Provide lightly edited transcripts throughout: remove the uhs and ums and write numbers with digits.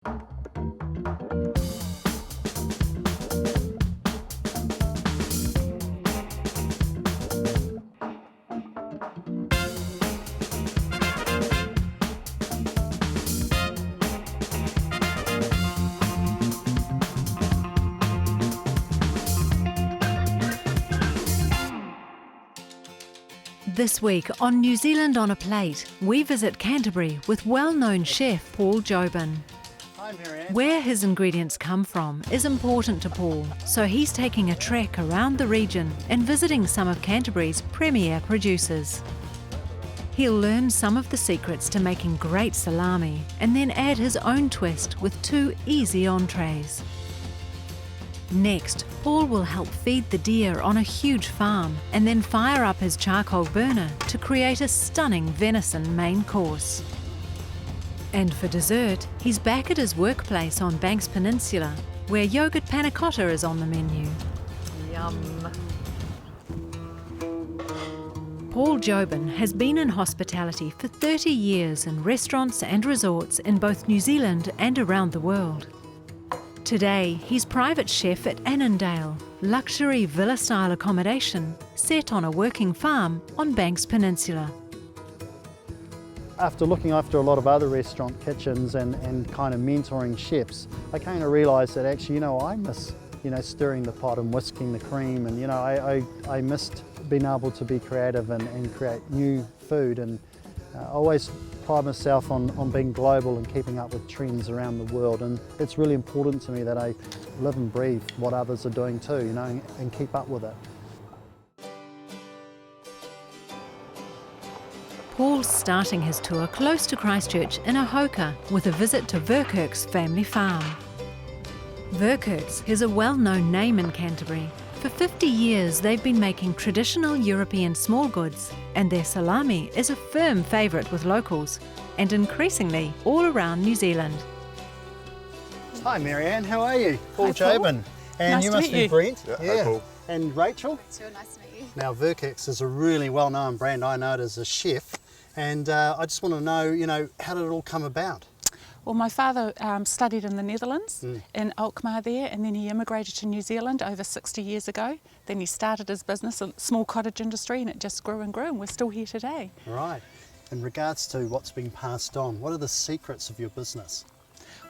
This week on New Zealand on a Plate, we visit Canterbury with well-known chef Paul Jobin. Hi, Marianne. Where his ingredients come from is important to Paul, so he's taking a trek around the region and visiting some of Canterbury's premier producers. He'll learn some of the secrets to making great salami and then add his own twist with 2 easy entrees. Next, Paul will help feed the deer on a huge farm and then fire up his charcoal burner to create a stunning venison main course. And for dessert, he's back at his workplace on Banks Peninsula, where yogurt panna cotta is on the menu. Yum. Paul Jobin has been in hospitality for 30 years in restaurants and resorts in both New Zealand and around the world. Today, he's private chef at Annandale, luxury villa-style accommodation set on a working farm on Banks Peninsula. After looking after a lot of other restaurant kitchens and kind of mentoring chefs, I kind of realised that actually, I miss, stirring the pot and whisking the cream, and I missed being able to be creative and create new food, and I always pride myself on being global and keeping up with trends around the world, and it's really important to me that I live and breathe what others are doing too, and keep up with it. Paul's starting his tour close to Christchurch in Ahoka with a visit to Verkerk's family farm. Verkerk's is a well-known name in Canterbury. For 50 years they've been making traditional European small goods, and their salami is a firm favourite with locals and increasingly all around New Zealand. Hi Marianne, how are you? Paul Hi, Paul. Jobin. And Nice you to must meet be you. Brent. Yeah, hi, Paul. And Rachel. It's really nice to meet you. Now Verkerk's is a really well-known brand. I know it as a chef, and I just want to know, how did it all come about? Well, my father studied in the Netherlands, in Alkmaar there, and then he immigrated to New Zealand over 60 years ago. Then he started his business, a small cottage industry, and it just grew and grew, and we're still here today. Right. In regards to what's been passed on, what are the secrets of your business?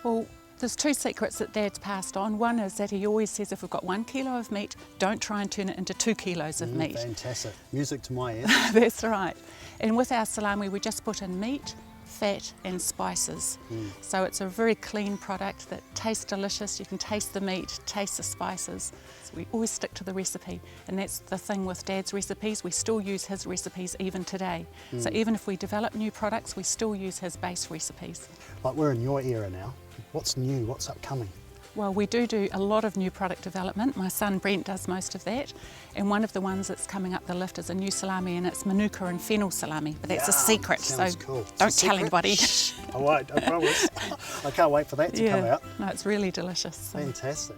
Well, there's 2 secrets that Dad's passed on. One is that he always says if we've got 1 kilo of meat, don't try and turn it into 2 kilos of meat. Fantastic. Music to my ears. That's right. And with our salami, we just put in meat, fat and spices. So it's a very clean product that tastes delicious. You can taste the meat, taste the spices. So we always stick to the recipe, and that's the thing with Dad's recipes. We still use his recipes even today. So even if we develop new products, we still use his base recipes. Like we're in your era now. What's new? What's upcoming? Well, we do a lot of new product development. My son Brent does most of that, and one of the ones that's coming up the lift is a new salami, and it's manuka and fennel salami, but that's a secret, so Cool. don't tell anybody. Shh, I won't, I promise. I can't wait for that to come out. No, it's really delicious. So. Fantastic.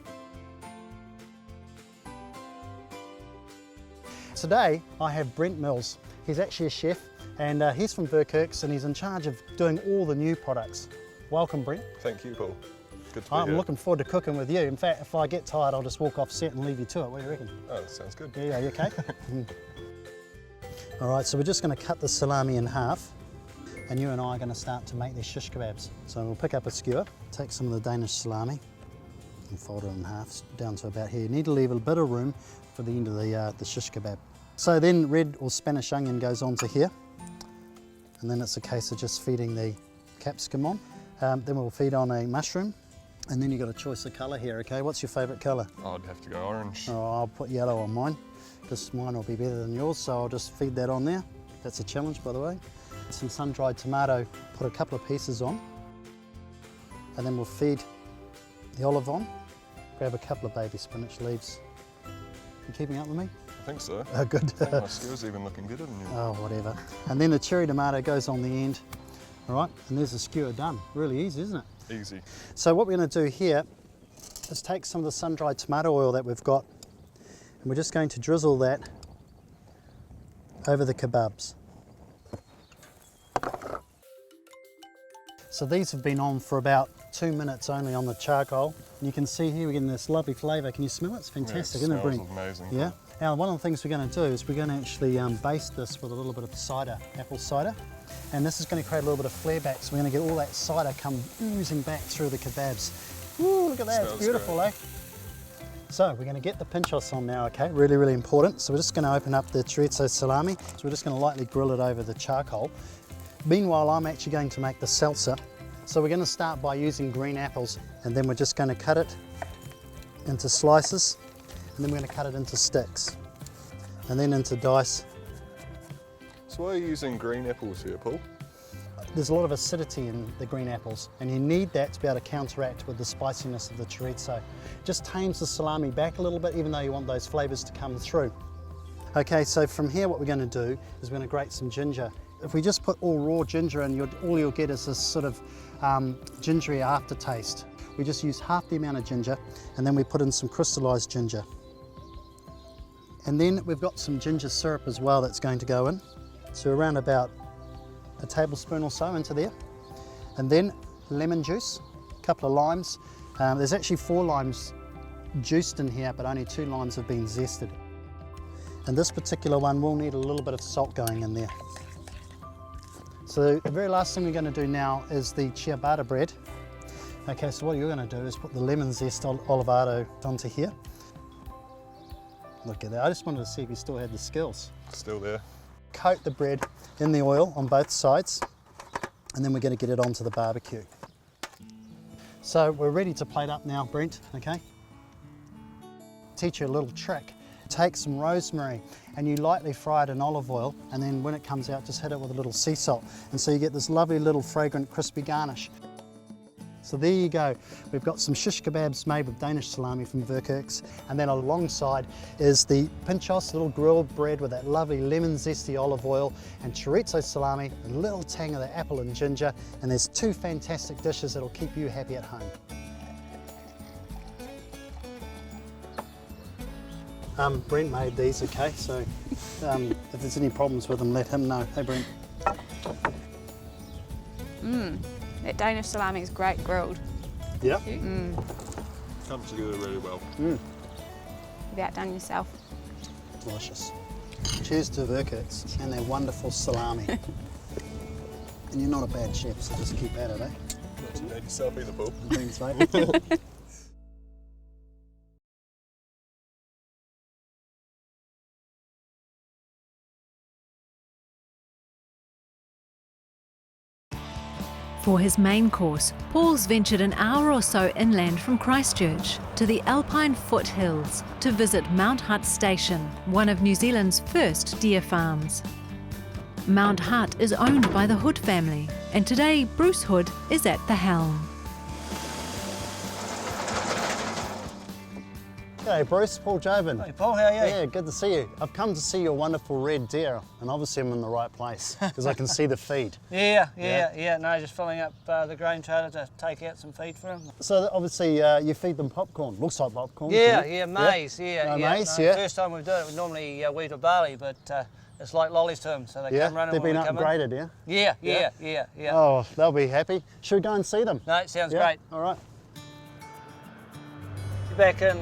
Today I have Brent Mills. He's actually a chef, and he's from Verkerk's, and he's in charge of doing all the new products. Welcome, Brent. Thank you, Paul. Good to be I'm here. looking forward to cooking with you. In fact, if I get tired, I'll just walk off set and leave you to it. What do you reckon? Oh, that sounds good. Yeah, you okay? All right, so we're just going to cut the salami in half, and you and I are going to start to make these shish kebabs. So we'll pick up a skewer, take some of the Danish salami, and fold it in half down to about here. You need to leave a bit of room for the end of the shish kebab. So then red or Spanish onion goes onto here, and then it's a case of just feeding the capsicum on. Then we'll feed on a mushroom, and then you've got a choice of colour here, okay? What's your favourite colour? I'd have to go orange. Oh, I'll put yellow on mine, because mine will be better than yours, so I'll just feed that on there. That's a challenge, by the way. Some sun-dried tomato, put a couple of pieces on, and then we'll feed the olive on. Grab a couple of baby spinach leaves. You keeping up with me? I think so. Oh, good. I think my skewer's even looking better than you. Oh, whatever. And then the cherry tomato goes on the end. All right, and there's the skewer done. Really easy, isn't it? Easy. So what we're going to do here is take some of the sun-dried tomato oil that we've got, and we're just going to drizzle that over the kebabs. So these have been on for about 2 minutes only on the charcoal. And you can see here we're getting this lovely flavour. Can you smell it? It's fantastic, Yeah, isn't it, smells Brent? amazing. Yeah. Now, one of the things we're going to do is we're going to actually baste this with a little bit of cider, apple cider. And this is going to create a little bit of flare back, so we're going to get all that cider come oozing back through the kebabs. Ooh, look at that, Smells it's beautiful, great. eh? So we're going to get the pinchos on now, okay? Really, really important. So we're just going to open up the chorizo salami. So we're just going to lightly grill it over the charcoal. Meanwhile, I'm actually going to make the salsa. So we're going to start by using green apples, and then we're just going to cut it into slices, and then we're going to cut it into sticks, and then into dice. So why are you using green apples here, Paul? There's a lot of acidity in the green apples, and you need that to be able to counteract with the spiciness of the chorizo. Just tames the salami back a little bit, even though you want those flavours to come through. Okay, so from here what we're going to do is we're going to grate some ginger. If we just put all raw ginger in, all you'll get is this sort of gingery aftertaste. We just use half the amount of ginger, and then we put in some crystallised ginger. And then we've got some ginger syrup as well that's going to go in. So around about a tablespoon or so into there. And then lemon juice, a couple of limes. There's actually 4 limes juiced in here, but only 2 limes have been zested. And this particular one will need a little bit of salt going in there. So the very last thing we're going to do now is the ciabatta bread. Okay, so what you're going to do is put the lemon zest olivado onto here. Look at that, I just wanted to see if you still had the skills. Still there. Coat the bread in the oil on both sides, and then we're going to get it onto the barbecue. So we're ready to plate up now, Brent, okay? Teach you a little trick. Take some rosemary and you lightly fry it in olive oil, and then when it comes out just hit it with a little sea salt, and so you get this lovely little fragrant crispy garnish. So there you go, we've got some shish kebabs made with Danish salami from v03, and then alongside is the pinchos, little grilled bread with that lovely lemon zesty olive oil, and chorizo salami, a little tang of the apple and ginger, and there's 2 fantastic dishes that'll keep you happy at home. Brent made these, okay, so if there's any problems with them, let him know. Hey Brent. That Danish salami is great grilled. Yeah? Comes together really well. You've outdone yourself. Delicious. Cheers to v03 and their wonderful salami. And you're not a bad chef, so just keep at it, eh? Not too bad yourself either, Paul. Thanks, mate. For his main course, Paul's ventured an hour or so inland from Christchurch to the Alpine foothills to visit Mount Hutt Station, one of New Zealand's first deer farms. Mount Hutt is owned by the Hood family, and today Bruce Hood is at the helm. G'day Bruce, Paul Jobin. Hey Paul, how are you? Yeah, good to see you. I've come to see your wonderful red deer, and obviously I'm in the right place because I can see the feed. Yeah. No, just filling up the grain trailer to take out some feed for them. So obviously you feed them popcorn. Looks like popcorn. Yeah, maize. Yeah, maize. No, Yeah. First time we've done it, we normally wheat or barley, but it's like lollies to them, so they come running. They've been when we come in. upgraded, yeah. Yeah. Oh, they'll be happy. Should we go and see them? No, it sounds Yeah? great. All right. Back in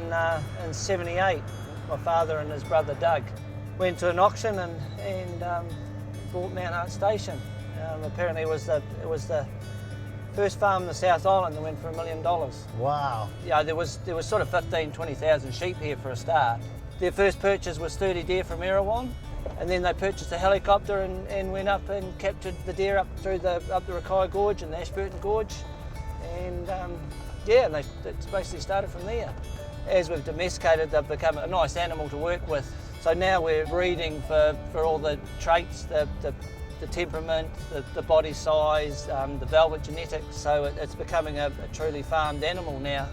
'78, my father and his brother Doug went to an auction and bought Mount Hutt Station. Apparently, it was the first farm in the South Island that went for $1 million. Wow. Yeah, there was sort of 15,000, 20,000 sheep here for a start. Their first purchase was 30 deer from Erewhon, and then they purchased a helicopter and went up and captured the deer up the Rakai Gorge and the Ashburton Gorge, and and it's basically started from there. As we've domesticated, they've become a nice animal to work with. So now we're breeding for all the traits, the temperament, the body size, the velvet genetics. So it's becoming a truly farmed animal now.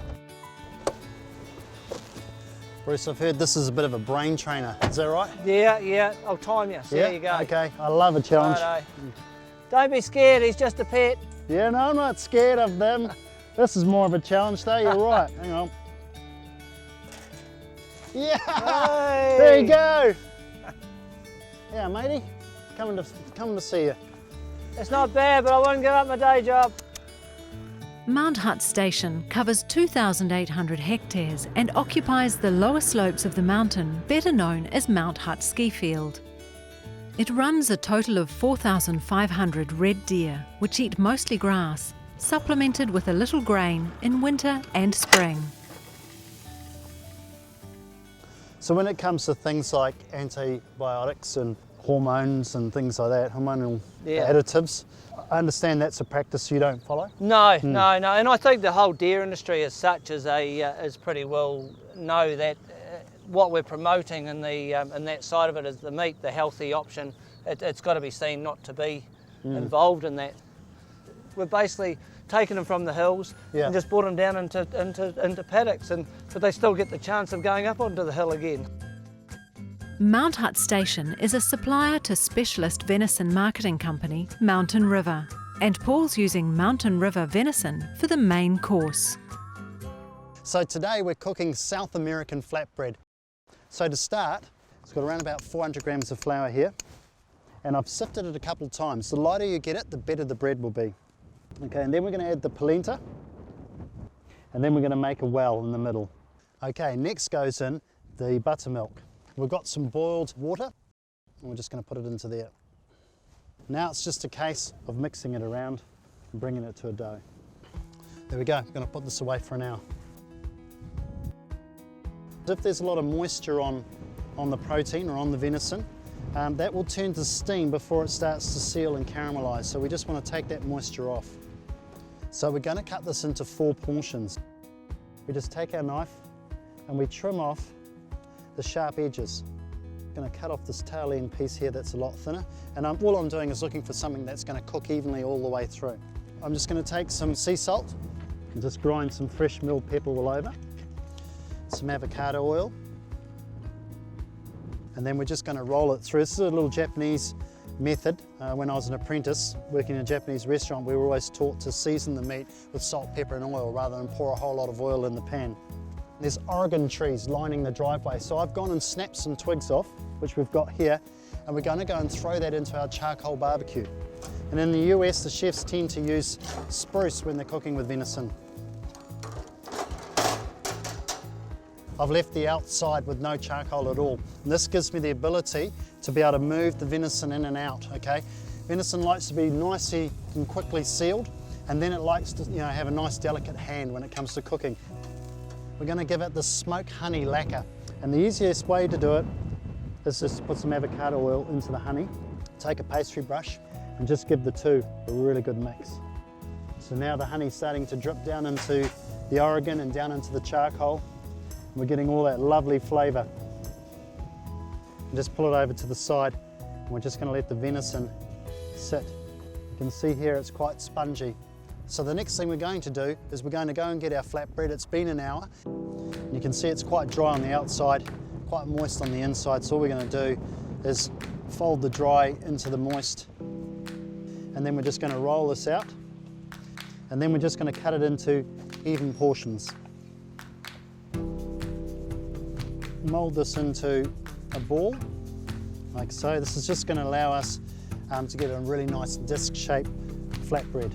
Bruce, I've heard this is a bit of a brain trainer. Is that right? Yeah. I'll time you. So there you go. Okay. I love a challenge. Righto. Don't be scared. He's just a pet. Yeah, no, I'm not scared of them. This is more of a challenge though, you're right. Hang on. Yeah! Hey. There you go! Yeah, matey, coming to see you. It's not bad, but I wouldn't give up my day job. Mount Hutt Station covers 2,800 hectares and occupies the lower slopes of the mountain, better known as Mount Hutt Ski Field. It runs a total of 4,500 red deer, which eat mostly grass, supplemented with a little grain in winter and spring. So when it comes to things like antibiotics and hormones and things like that, hormonal additives, I understand that's a practice you don't follow? No, no, and I think the whole deer industry as such is pretty well know that what we're promoting in that side of it is the meat, the healthy option. It's got to be seen not to be involved in that. We've basically taken them from the hills and just brought them down into paddocks, but they still get the chance of going up onto the hill again. Mount Hutt Station is a supplier to specialist venison marketing company Mountain River, and Paul's using Mountain River venison for the main course. So today we're cooking South American flatbread. So to start, it's got around about 400 grams of flour here, and I've sifted it a couple of times. The lighter you get it, the better the bread will be. Okay, and then we're going to add the polenta, and then we're going to make a well in the middle. Okay, next goes in the buttermilk. We've got some boiled water, and we're just going to put it into there. Now it's just a case of mixing it around and bringing it to a dough. There we go, I'm going to put this away for an hour. If there's a lot of moisture on the protein or on the venison, that will turn to steam before it starts to seal and caramelise, so we just want to take that moisture off. So we're going to cut this into 4 portions. We just take our knife and we trim off the sharp edges. I'm going to cut off this tail end piece here that's a lot thinner, and all I'm doing is looking for something that's going to cook evenly all the way through. I'm just going to take some sea salt and just grind some fresh milled pepper all over, some avocado oil, and then we're just going to roll it through. This is a little Japanese method. When I was an apprentice working in a Japanese restaurant, we were always taught to season the meat with salt, pepper and oil rather than pour a whole lot of oil in the pan. There's Oregon trees lining the driveway, so I've gone and snapped some twigs off, which we've got here, and we're going to go and throw that into our charcoal barbecue. And in the US, the chefs tend to use spruce when they're cooking with venison. I've left the outside with no charcoal at all, and this gives me the ability to be able to move the venison in and out, okay? Venison likes to be nicely and quickly sealed, and then it likes to have a nice delicate hand when it comes to cooking. We're going to give it the smoked honey lacquer, and the easiest way to do it is just to put some avocado oil into the honey, take a pastry brush and just give the two a really good mix. So now the honey's starting to drip down into the Oregon and down into the charcoal. We're getting all that lovely flavour. And just pull it over to the side, and we're just going to let the venison sit. You can see here it's quite spongy. So the next thing we're going to do is we're going to go and get our flatbread. It's been an hour. You can see it's quite dry on the outside, quite moist on the inside. So all we're going to do is fold the dry into the moist. And then we're just going to roll this out. And then we're just going to cut it into even portions. Mould this into a ball, like so. This is just going to allow us to get a really nice disc-shaped flatbread.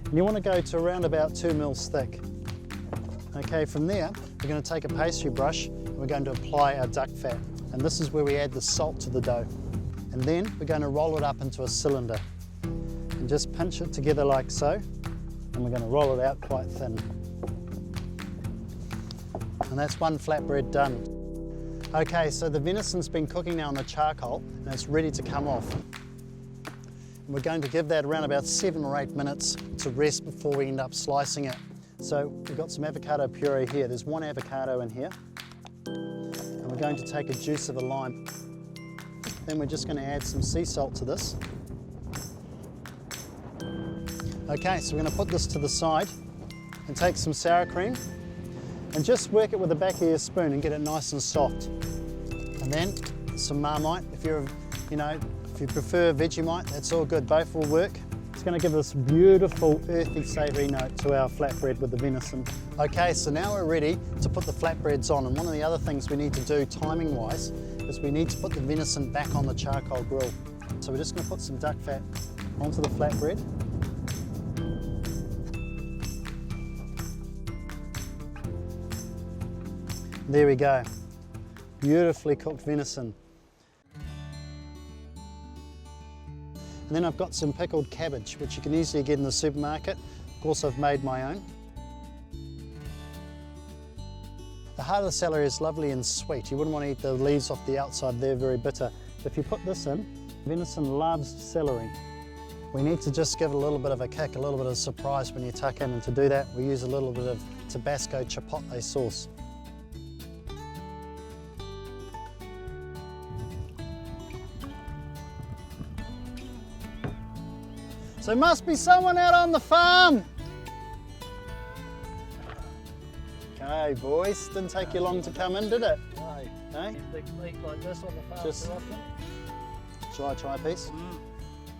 And you want to go to around about 2 mils thick. Okay, from there, we're going to take a pastry brush and we're going to apply our duck fat. And this is where we add the salt to the dough. And then we're going to roll it up into a cylinder and just pinch it together like so. And we're going to roll it out quite thin. And that's one flatbread done. Okay, so the venison's been cooking now on the charcoal and it's ready to come off. And we're going to give that around about 7 or 8 minutes to rest before we end up slicing it. So we've got some avocado puree here. There's 1 avocado in here. And we're going to take a juice of a lime. Then we're just going to add some sea salt to this. Okay, so we're going to put this to the side and take some sour cream and just work it with the back of your spoon and get it nice and soft. And then some Marmite. If you prefer Vegemite, that's all good. Both will work. It's going to give us a beautiful earthy savoury note to our flatbread with the venison. Okay, so now we're ready to put the flatbreads on, and one of the other things we need to do timing wise is we need to put the venison back on the charcoal grill. So we're just going to put some duck fat onto the flatbread. There we go. Beautifully cooked venison. And then I've got some pickled cabbage, which you can easily get in the supermarket. Of course, I've made my own. The heart of the celery is lovely and sweet. You wouldn't want to eat the leaves off the outside, they're very bitter. If you put this in, venison loves celery. We need to just give it a little bit of a kick, a little bit of surprise when you tuck in, and to do that we use a little bit of Tabasco chipotle sauce. So there must be someone out on the farm. Okay boys, didn't take you long to come in, did it? No. Eh? Big meat like this on the farm Just- too often. Try a piece.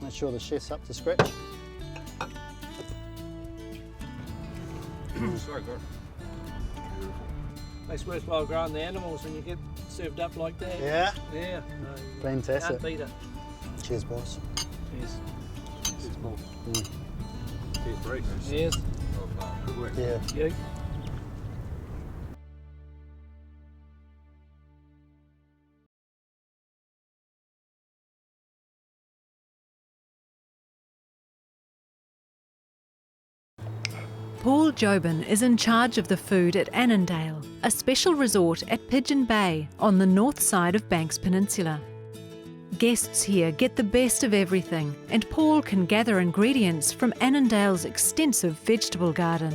Make sure the chef's up to scratch. So good. Makes worthwhile growing the animals when you get served up like that. Yeah, Yeah. No, fantastic. can't beat it. Cheers boys. Cheers. Cheers, Paul. Mm. Cheers, Bree. Cheers. Good work. Yeah. You. Paul Jobin is in charge of the food at Annandale, a special resort at Pigeon Bay on the north side of Banks Peninsula. Guests here get the best of everything, and Paul can gather ingredients from Annandale's extensive vegetable garden.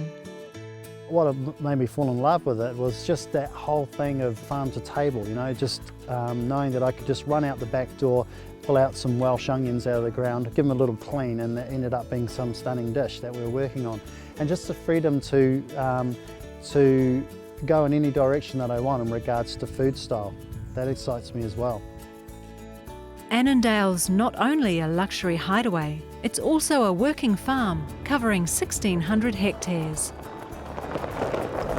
What made me fall in love with it was just that whole thing of farm to table, you know, just knowing that I could just run out the back door, pull out some Welsh onions out of the ground, give them a little clean, and it ended up being some stunning dish that we were working on. And just the freedom to go in any direction that I want in regards to food style. That excites me as well. Annandale's not only a luxury hideaway, it's also a working farm covering 1,600 hectares.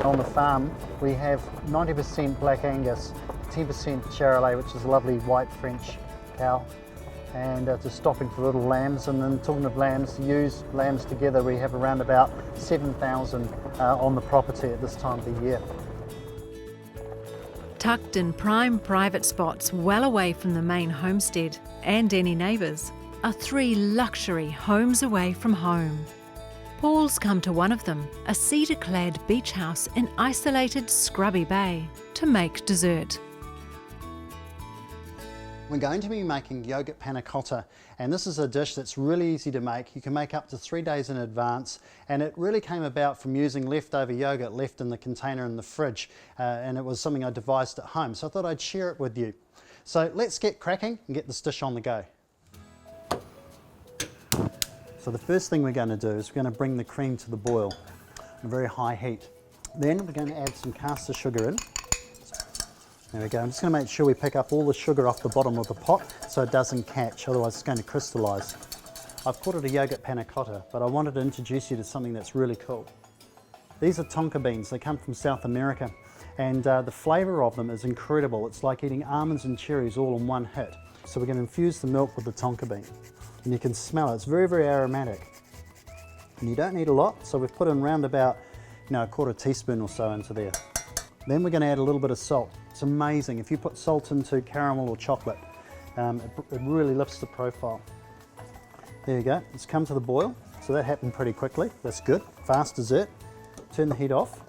On the farm we have 90% Black Angus, 10% Charolais, which is a lovely white French cow, and just stopping for little lambs. And then talking of lambs, to use lambs together, we have around about 7,000 on the property at this time of the year. Tucked in prime private spots well away from the main homestead and any neighbours are 3 luxury homes away from home. Paul's come to one of them, a cedar-clad beach house in isolated Scrubby Bay, to make dessert. We're going to be making yogurt panna cotta, and this is a dish that's really easy to make. You can make up to 3 days in advance, and it really came about from using leftover yogurt left in the container in the fridge, and it was something I devised at home, so I thought I'd share it with you. So let's get cracking and get this dish on the go. So the first thing we're going to do is we're going to bring the cream to the boil at a very high heat. Then we're going to add some caster sugar in. There we go. I'm just going to make sure we pick up all the sugar off the bottom of the pot so it doesn't catch, otherwise it's going to crystallise. I've called it a yogurt panna cotta, but I wanted to introduce you to something that's really cool. These are tonka beans. They come from South America, and the flavour of them is incredible. It's like eating almonds and cherries all in one hit. So we're going to infuse the milk with the tonka bean, and you can smell it. It's very, very aromatic, and you don't need a lot, so we've put in round about, a 1/4 teaspoon or so into there. Then we're going to add a little bit of salt. It's amazing. If you put salt into caramel or chocolate, it really lifts the profile. There you go. It's come to the boil. So that happened pretty quickly. That's good. Fast dessert. Turn the heat off.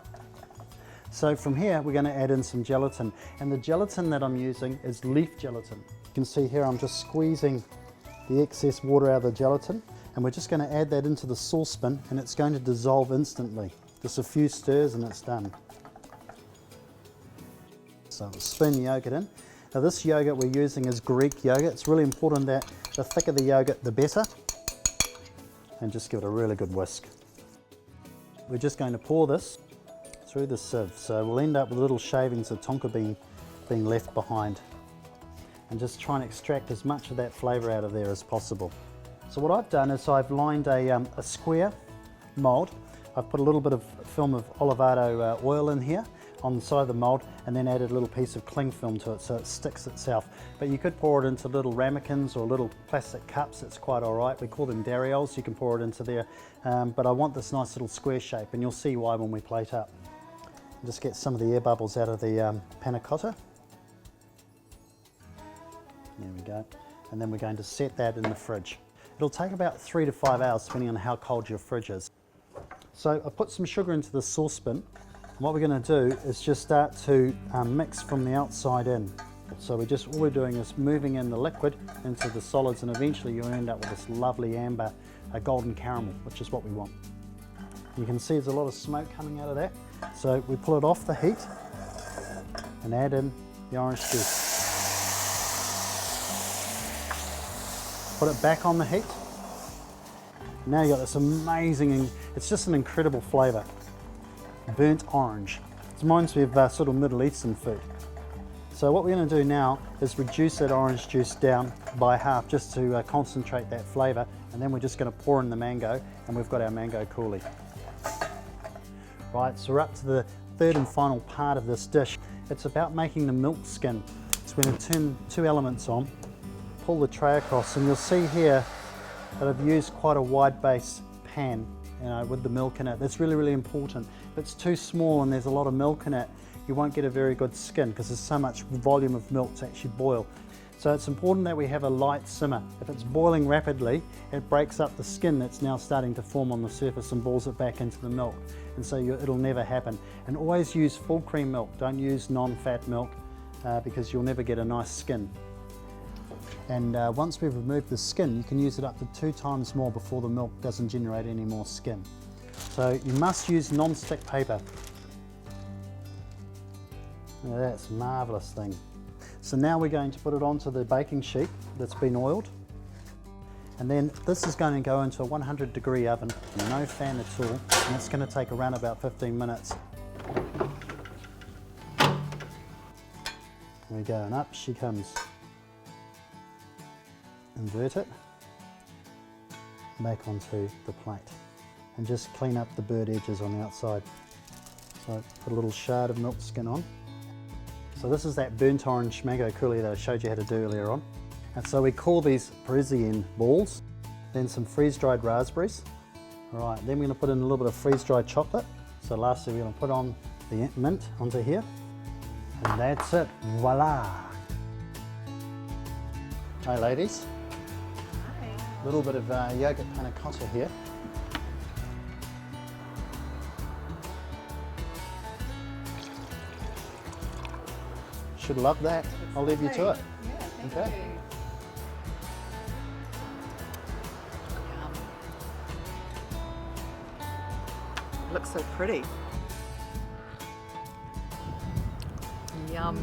So from here, we're going to add in some gelatin. And the gelatin that I'm using is leaf gelatin. You can see here I'm just squeezing the excess water out of the gelatin. And we're just going to add that into the saucepan, and it's going to dissolve instantly. Just a few stirs and it's done. So we'll spoon the yogurt in. Now this yogurt we're using is Greek yogurt. It's really important that the thicker the yogurt, the better. And just give it a really good whisk. We're just going to pour this through the sieve. So we'll end up with little shavings of tonka bean being left behind. And just try and extract as much of that flavour out of there as possible. So what I've done is I've lined a square mould. I've put a little bit of film of olivado oil in here on the side of the mould, and then added a little piece of cling film to it so it sticks itself. But you could pour it into little ramekins or little plastic cups. It's quite all right. We call them darioles. You can pour it into there. But I want this nice little square shape, and you'll see why when we plate up. Just get some of the air bubbles out of the panna cotta. There we go. And then we're going to set that in the fridge. It'll take about 3 to 5 hours depending on how cold your fridge is. So I put some sugar into the saucepan. And what we're going to do is just start to mix from the outside in. So all we're doing is moving in the liquid into the solids, and eventually you'll end up with this lovely amber golden caramel, which is what we want. You can see there's a lot of smoke coming out of that. So we pull it off the heat and add in the orange juice. Put it back on the heat. Now you've got this amazing, it's just an incredible flavour. Burnt orange. It reminds me of sort of Middle Eastern food. So what we're going to do now is reduce that orange juice down by half just to concentrate that flavour, and then we're just going to pour in the mango, and we've got our mango coulis. Right, so we're up to the third and final part of this dish. It's about making the milk skin. So we're going to turn 2 elements on, pull the tray across, and you'll see here that I've used quite a wide base pan, with the milk in it. That's really, really important. If it's too small and there's a lot of milk in it, you won't get a very good skin because there's so much volume of milk to actually boil. So it's important that we have a light simmer. If it's boiling rapidly, it breaks up the skin that's now starting to form on the surface and balls it back into the milk. And so it'll never happen. And always use full cream milk. Don't use non-fat milk because you'll never get a nice skin. And once we've removed the skin, you can use it up to 2 times more before the milk doesn't generate any more skin. So you must use non-stick paper. Now that's a marvellous thing. So now we're going to put it onto the baking sheet that's been oiled. And then this is going to go into a 100-degree oven, no fan at all, and it's going to take around about 15 minutes. There we go, and up she comes. Invert it, back onto the plate, and just clean up the burnt edges on the outside. So put a little shard of milk skin on. So this is that burnt orange mango coulis that I showed you how to do earlier on. And so we call these Parisian balls, then some freeze-dried raspberries. All right, then we're going to put in a little bit of freeze-dried chocolate. So lastly, we're going to put on the mint onto here. And that's it, voila! Hi ladies. A little bit of yogurt panna cotta here. Should love that. I'll leave you to it. Yeah, thank Okay. you. Looks so pretty. Yum.